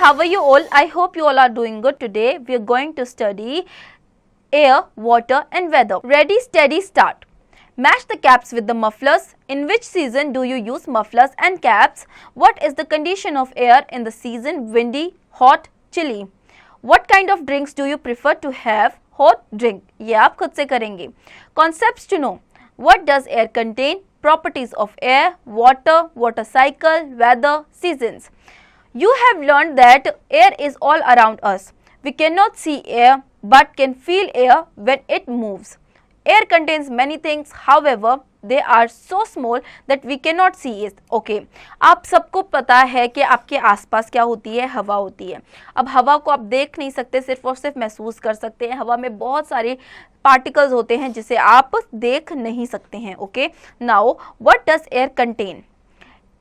how are you all? I hope you all are doing good. Today we are going to study air, water and weather. Ready, steady, start. Match the caps with the mufflers. In which season do you use mufflers and caps? What is the condition of air in the season windy, hot, chilly? What kind of drinks do you prefer to have? Hot drink. ये आप खुद से करेंगे. Concepts to know. What does air contain? Properties of air, water, water cycle, weather, seasons. You have learned that air is all around us. We cannot see air but can feel air when it moves. Air contains many things, however, they are so small that we cannot see it. Okay. आप सबको पता है कि आपके आसपास क्या होती है, हवा होती है. अब हवा को आप देख नहीं सकते, सिर्फ और सिर्फ महसूस कर सकते हैं. हवा में बहुत सारे पार्टिकल्स होते हैं जिसे आप देख नहीं सकते हैं. Okay. Now, what does air contain?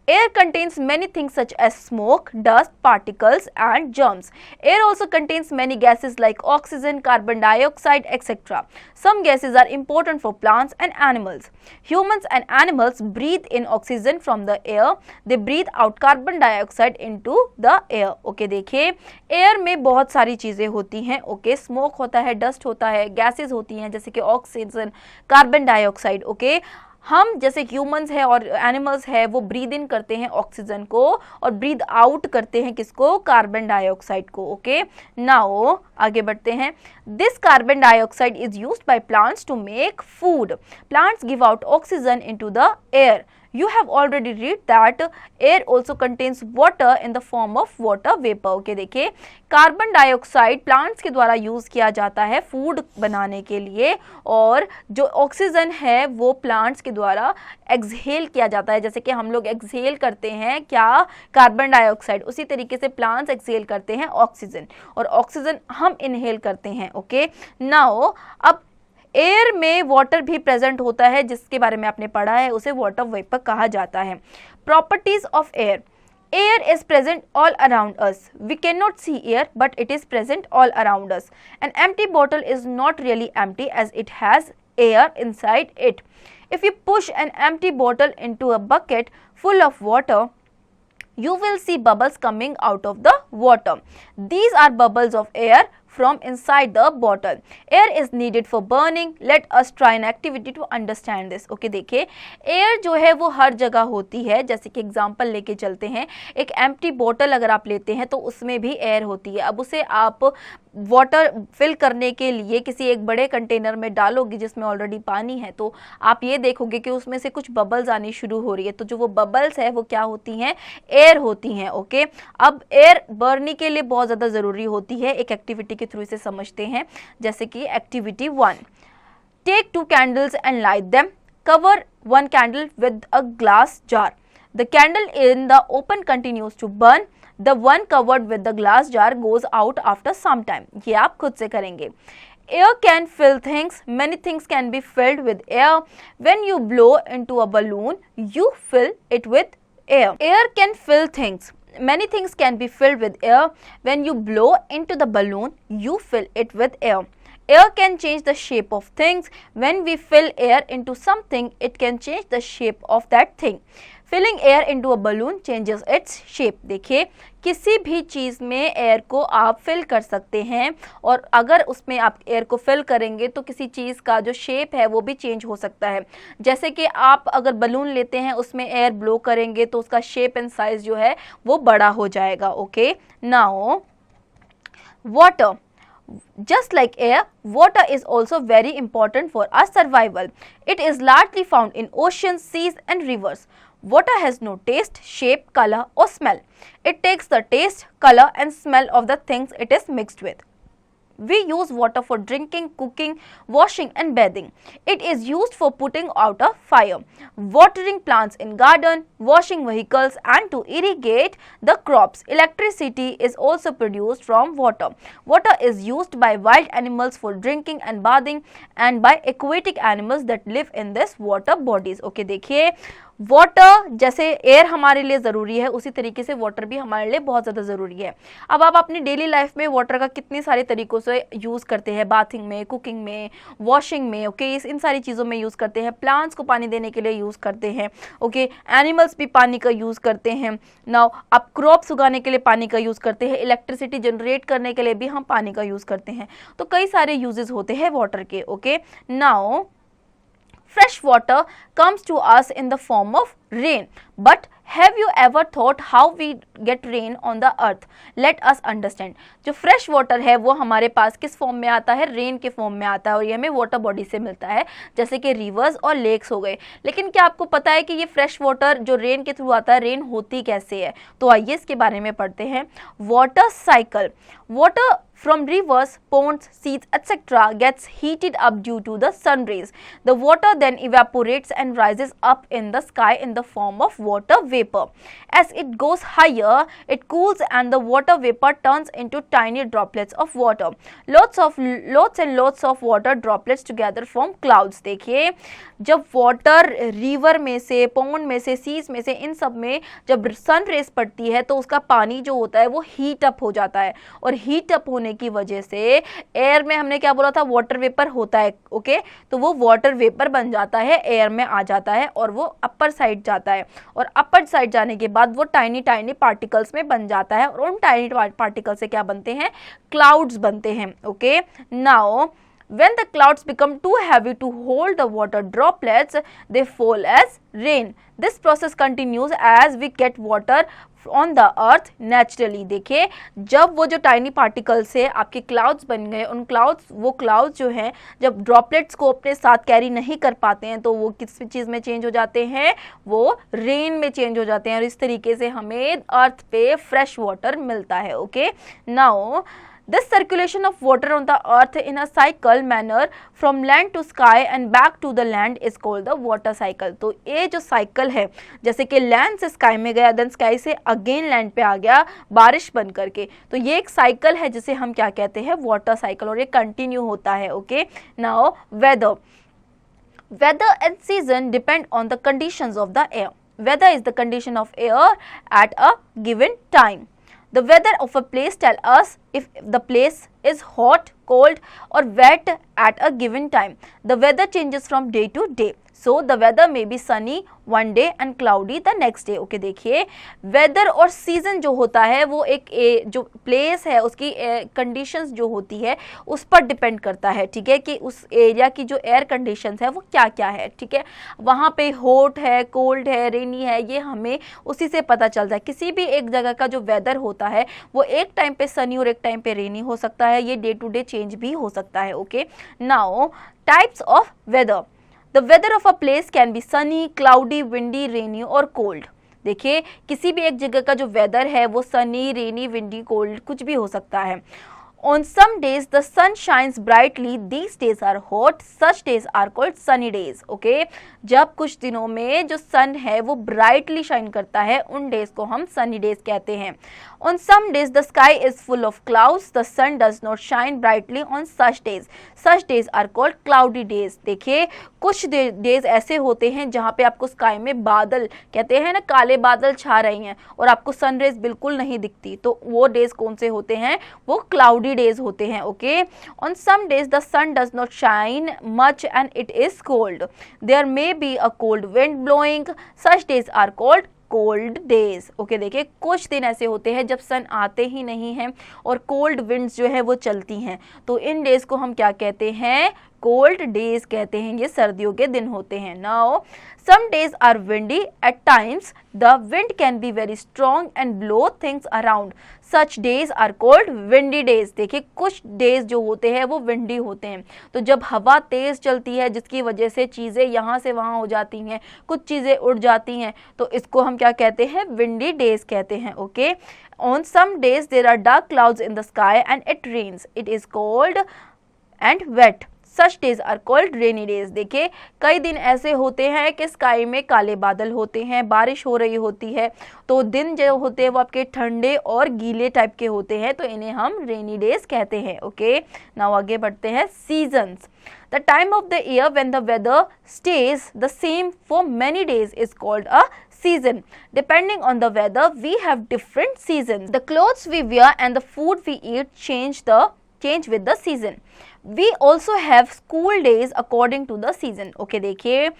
Air contains many things such as smoke, dust, particles and germs. Air also contains many gases like oxygen, carbon dioxide, etc. Some gases are important for plants and animals. Humans and animals breathe in oxygen from the air. They breathe out carbon dioxide into the air. Okay, देखिए air में बहुत सारी चीज़ें होती हैं. Okay, smoke होता है, dust होता है, gases होती हैं जैसे कि oxygen, carbon dioxide. Okay. हम जैसे ह्यूमंस है और एनिमल्स है वो ब्रीद इन करते हैं ऑक्सीजन को और ब्रीद आउट करते हैं किसको? कार्बन डाइऑक्साइड को. ओके, नाउ आगे बढ़ते हैं. This carbon dioxide is used by plants to make food. Plants give out oxygen into the air. You have already read that air also contains water in the form of water vapor. Okay, देखिए carbon dioxide plants के द्वारा use किया जाता है food बनाने के लिए और जो ऑक्सीजन है वो प्लांट्स के द्वारा एक्सहेल किया जाता है. जैसे कि हम लोग एक्सहेल करते हैं क्या? Carbon dioxide. उसी तरीके से प्लांट्स एक्सहेल करते हैं ऑक्सीजन और ऑक्सीजन हम इनहेल करते हैं. ओके, नाउ अब एयर में वाटर भी प्रेजेंट होता है जिसके बारे में आपने पढ़ा है, उसे वाटर वेपर कहा जाता है. Properties of air. Air is present all around us. We cannot see air but it is present all around us. An empty bottle is not really empty as it has air inside it. If you push an empty bottle into a bucket full of water, you will see bubbles coming out of the water. These are bubbles of air from inside the bottle. Air is needed for burning. Let us try an activity to understand this. Okay, देखिए air जो है वो हर जगह होती है. जैसे कि example लेके चलते हैं, एक एम्प्टी बोतल अगर आप लेते हैं तो उसमें भी एयर होती है. अब उसे आप वाटर फिल करने के लिए किसी एक बड़े कंटेनर में डालोगे जिसमें ऑलरेडी पानी है तो आप ये देखोगे कि उसमें से कुछ बबल्स आनी शुरू हो रही है. तो जो वो बबल्स है वो क्या होती हैं? एयर होती हैं. ओके, अब एयर बर्निंग के लिए बहुत ज़्यादा ज़रूरी होती है. एक एक्टिविटी के थ्रू इसे समझते हैं. जैसे कि activity 1, take 2 candles and light them. Cover 1 candle with a glass jar. The candle in the open continues to burn. The one covered with the glass jar goes out after some time. ये आप खुद से करेंगे. Air can fill things. Many things can be filled with air. When you blow into a balloon, you fill it with air. Air can fill things. Many things can be filled with air. When you blow into the balloon, you fill it with air. Air can change the shape of things. When we fill air into something, it can change the shape of that thing. Filling air into a balloon changes its shape. देखिए किसी भी चीज़ में air को आप fill कर सकते हैं और अगर उसमें आप एयर को फिल करेंगे तो किसी चीज़ का जो शेप है वो भी चेंज हो सकता है. जैसे कि आप अगर बलून लेते हैं उसमें एयर ब्लो करेंगे तो उसका शेप एंड साइज जो है वो बड़ा हो जाएगा. Okay, now water. Just like air, water is also very important for our survival. It is largely found in oceans, seas and rivers. Water has no taste, shape, color or smell. It takes the taste, color and smell of the things it is mixed with. We use water for drinking, cooking, washing and bathing. It is used for putting out a fire, watering plants in garden, washing vehicles and to irrigate the crops. Electricity is also produced from water. Water is used by wild animals for drinking and bathing and by aquatic animals that live in this water bodies. Okay, देखिए water जैसे air हमारे लिए ज़रूरी है, उसी तरीके से water भी हमारे लिए बहुत ज़्यादा ज़रूरी है। अब आप अपनी डेली लाइफ में वाटर का कितने सारे तरीक़ों से यूज़ करते हैं, बाथिंग में, कुकिंग में, वॉशिंग में, ओके, इन सारी चीज़ों में यूज़ करते हैं, प्लांट्स को पानी देने के लिए यूज़ करते हैं, ओके, एनिमल्स भी पानी का यूज़ करते हैं। नाउ आप क्रॉप्स उगाने के लिए पानी का यूज़ करते हैं, इलेक्ट्रिसिटी जनरेट करने के लिए भी हम पानी का यूज़ करते हैं। तो कई सारे यूजेस होते हैं वाटर के, okay. Now fresh water comes to us in the form of rain, but have you ever thought how we get rain on the earth? Let us understand. जो fresh water है वो हमारे पास किस form में आता है? Rain के form में आता है, और ये हमें वाटर बॉडी से मिलता है, जैसे कि रिवर्स और लेक्स हो गए। लेकिन क्या आपको पता है कि ये फ्रेश वाटर जो रेन के थ्रू आता है, रेन होती कैसे है? तो आइए इसके बारे में पढ़ते हैं। Water cycle. Water from rivers, ponds, seas, etc. gets heated up due to the sun rays. The water then evaporates and rises up in the sky in the form of water vapor. As it goes higher, it cools and the water vapor turns into tiny droplets of water. Lots and lots of water droplets together form clouds. देखिए, जब water river में से, pond में से, seize में से, इन सब में जब सन रेस पड़ती है तो उसका पानी जो होता है वो हीट अप हो जाता है, और हीट अप होने की वजह से एयर में, हमने क्या बोला था, वाटर वेपर होता है, ओके, तो वो वाटर वेपर बन जाता है, एयर में आ जाता है और वो अपर साइड जाता है, और अपर साइड जाने के बाद वो टाइनी टाइनी पार्टिकल्स में बन जाता है, और उन टाइनी पार्टिकल से क्या बनते हैं? क्लाउड्स बनते हैं, okay. Now when the clouds become too heavy to hold the water droplets, they fall as rain. This process continues as we get water on the earth naturally. देखिए, जब वो जो टाइनी पार्टिकल्स है आपके clouds बन गए, उन वो क्लाउड्स जो हैं जब ड्रॉपलेट्स को अपने साथ कैरी नहीं कर पाते हैं तो वो किस चीज़ में चेंज हो जाते हैं? वो रेन में चेंज हो जाते हैं, और इस तरीके से हमें अर्थ पे फ्रेश वाटर मिलता है, okay. Now this circulation of water on the earth in a cycle manner from land to sky and back to the land is called the water cycle. तो ये जो साइकिल है, जैसे कि लैंड से sky में गया, देन स्काई से अगेन लैंड पे आ गया बारिश बन करके, तो ये एक साइकिल है जिसे हम क्या कहते हैं? वाटर साइकिल, और ये कंटिन्यू होता है, okay. Now weather and season depend on the conditions of the air. Weather is the condition of air at a given time. The weather of a place tell us if the place is hot, cold or wet at a given time. The weather changes from day to day. So the weather may be sunny one day and cloudy the next day. Okay, देखिए, weather और season जो होता है वो एक जो place है उसकी कंडीशंस जो होती है उस पर डिपेंड करता है, ठीक है, कि उस एरिया की जो एयर कंडीशंस है वो क्या क्या है, ठीक है। वहाँ पे हॉट है, कोल्ड है, रेनी है, ये हमें उसी से पता चलता है। किसी भी एक जगह का जो वेदर होता है वो एक टाइम पे सनी और एक टाइम पे रेनी हो सकता है, ये डे टू डे चेंज भी हो सकता है, okay. Now types of weather. The weather of a place can be sunny, cloudy, windy, rainy और cold. देखिए, किसी भी एक जगह का जो वेदर है वो सनी, रेनी, विंडी, कोल्ड कुछ भी हो सकता है। On some days the sun shines brightly. These days are hot. Such days are called sunny days. Okay? जब कुछ दिनों में जो सन है वो ब्राइटली शाइन करता है, उन डेज को हम सनी डेज कहते हैं। On some days the sky is full of clouds. The sun does not shine brightly on such days. Such days are called cloudy days. देखिए, कुछ डेज ऐसे होते हैं जहाँ पे आपको स्काई में बादल, कहते हैं ना, काले बादल छा रही हैं और आपको सनरेज बिल्कुल नहीं दिखती, तो वो डेज कौन से होते हैं? वो क्लाउडी डेज होते हैं, okay. On some days the sun does not shine much and it is cold. There may be a cold wind blowing. Such days are called cold days. Okay, देखिए, कुछ दिन ऐसे होते हैं जब सन आते ही नहीं हैं और कोल्ड विंड्स जो है वो चलती हैं, तो इन डेज को हम क्या कहते हैं? कोल्ड डेज कहते हैं। ये सर्दियों के दिन होते हैं। Now some days are windy. At times the wind can be very strong and blow things around. Such days are called windy days. देखिए, कुछ डेज जो होते हैं वो विंडी होते हैं, तो जब हवा तेज चलती है जिसकी वजह से चीज़ें यहाँ से वहाँ हो जाती हैं, कुछ चीज़ें उड़ जाती हैं, तो इसको हम क्या कहते हैं? विंडी डेज कहते हैं, okay. On some days there are dark clouds in the sky and it rains. It is cold and wet. Such days are called rainy days. देखिए कई दिन ऐसे होते हैं कि स्काई में काले बादल होते हैं, बारिश हो रही होती है, तो दिन जो होते हैं वो आपके ठंडे और गीले टाइप के होते हैं, तो इन्हें हम रेनी डेज कहते हैं. ओके, नाउ आगे बढ़ते हैं. Seasons. The time of the year when the weather stays the same for many days is called a season. Depending on the weather, we have different seasons. The clothes we wear and the food we eat change with the season. We also have school days according to the season. Okay, देखिए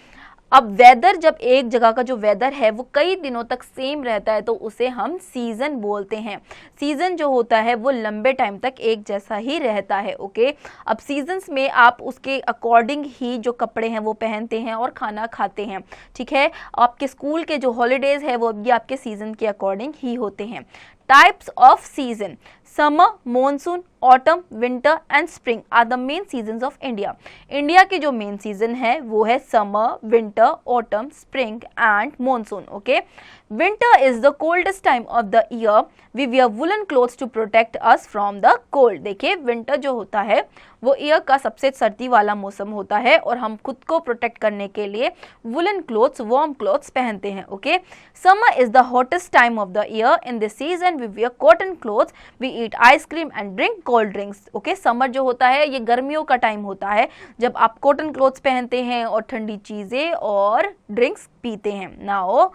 अब weather, जब एक जगह का जो weather है वो कई दिनों तक सेम रहता है तो उसे हम सीजन बोलते हैं. सीजन जो होता है वो लंबे टाइम तक एक जैसा ही रहता है. ओके, अब सीजन्स में आप उसके अकॉर्डिंग ही जो कपड़े हैं वो पहनते हैं और खाना खाते हैं. ठीक है, आपके स्कूल के जो हॉलीडेज है वो भी आपके सीजन के अकॉर्डिंग ही होते हैं. Types of season. Summer, monsoon, autumn, winter and spring are the main seasons of India. India के जो मेन सीजन है वो है summer, winter, autumn, spring and monsoon. Okay, winter is the coldest time of the year. We wear woollen clothes to protect us from the cold. देखिए winter जो होता है वो ईयर का सबसे सर्दी वाला मौसम होता है और हम खुद को प्रोटेक्ट करने के लिए वुलन क्लोथ्स, वार्म क्लोथ्स पहनते हैं. Okay, summer is the hottest time of the year. In this season we wear cotton clothes, we eat ice cream and drink cold drinks. Okay, summer जो होता है ये गर्मियों का टाइम होता है जब आप कॉटन क्लोथ्स पहनते हैं और ठंडी चीजें और ड्रिंक्स पीते हैं. नाउ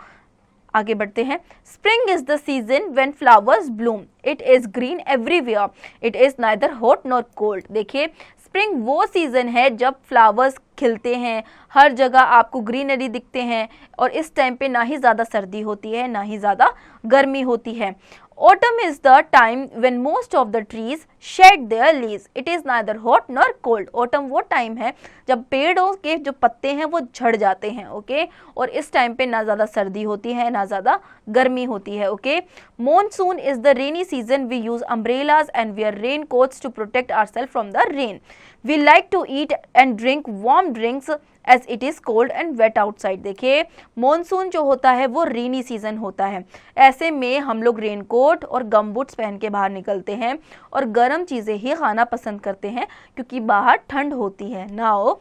आगे बढ़ते हैं. Spring is the season when flowers Bloom. It is green everywhere. It is neither hot nor cold. देखिए स्प्रिंग वो सीजन है जब फ्लावर्स खिलते हैं, हर जगह आपको ग्रीनरी दिखते हैं और इस टाइम पे ना ही ज़्यादा सर्दी होती है ना ही ज़्यादा गर्मी होती है. Autumn is the time when most of the trees shed their leaves. It is neither hot nor cold. Autumn वो टाइम है जब पेड़ों के जो पत्ते हैं वो झड़ जाते हैं. ओके, और इस टाइम पे ना ज़्यादा सर्दी होती है ना ज़्यादा गर्मी होती है. Okay, Monsoon is the rainy season. We use umbrellas and wear raincoats to protect ourselves from the rain. We like to eat and drink warm drinks as it is cold and wet outside. देखिए monsoon जो होता है वो rainy season होता है. ऐसे में हम लोग रेनकोट और गम बूट्स पहन के बाहर निकलते हैं और गर्म चीज़ें ही खाना पसंद करते हैं क्योंकि बाहर ठंड होती है. Now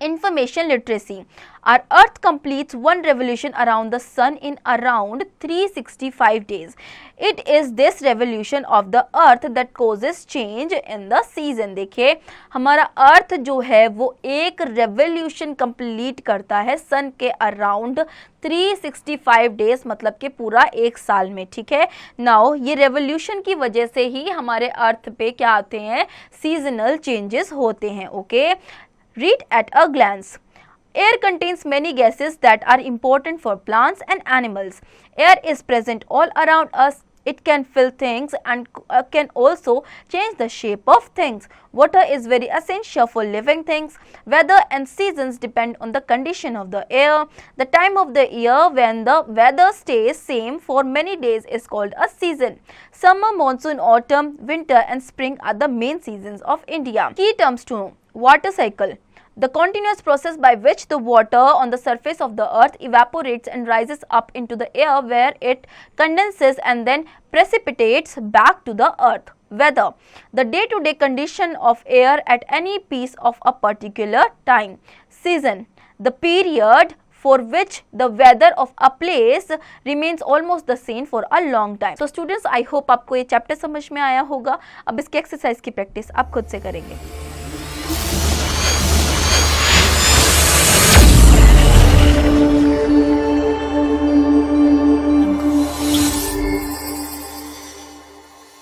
information literacy. Our earth completes one revolution around the sun in around 365 days. It is this revolution of the earth that causes change in the season. देखिए हमारा अर्थ जो है वो एक रेवोल्यूशन कंप्लीट करता है सन के अराउंड 365 डेज, मतलब कि पूरा एक साल में. ठीक है, नाउ ये रेवोल्यूशन की वजह से ही हमारे अर्थ पे क्या आते हैं, सीजनल चेंजेस होते हैं. Okay, read at a glance. Air contains many gases that are important for plants and animals. Air is present all around us. It can fill things and can also change the shape of things. Water is very essential for living things. Weather and seasons depend on the condition of the air. The time of the year when the weather stays same for many days is called a season. Summer, monsoon, autumn, winter and spring are the main seasons of India. Key terms to know. Water cycle. The continuous process by which the water on the surface of the earth evaporates and rises up into the air where it condenses and then precipitates back to the earth. Weather. The day-to-day condition of air at any piece of a particular time. Season. The period for which the weather of a place remains almost the same for a long time. So students, I hope आपको ये chapter समझ में आया होगा. अब इसके exercise की practice आप खुद से करेंगे.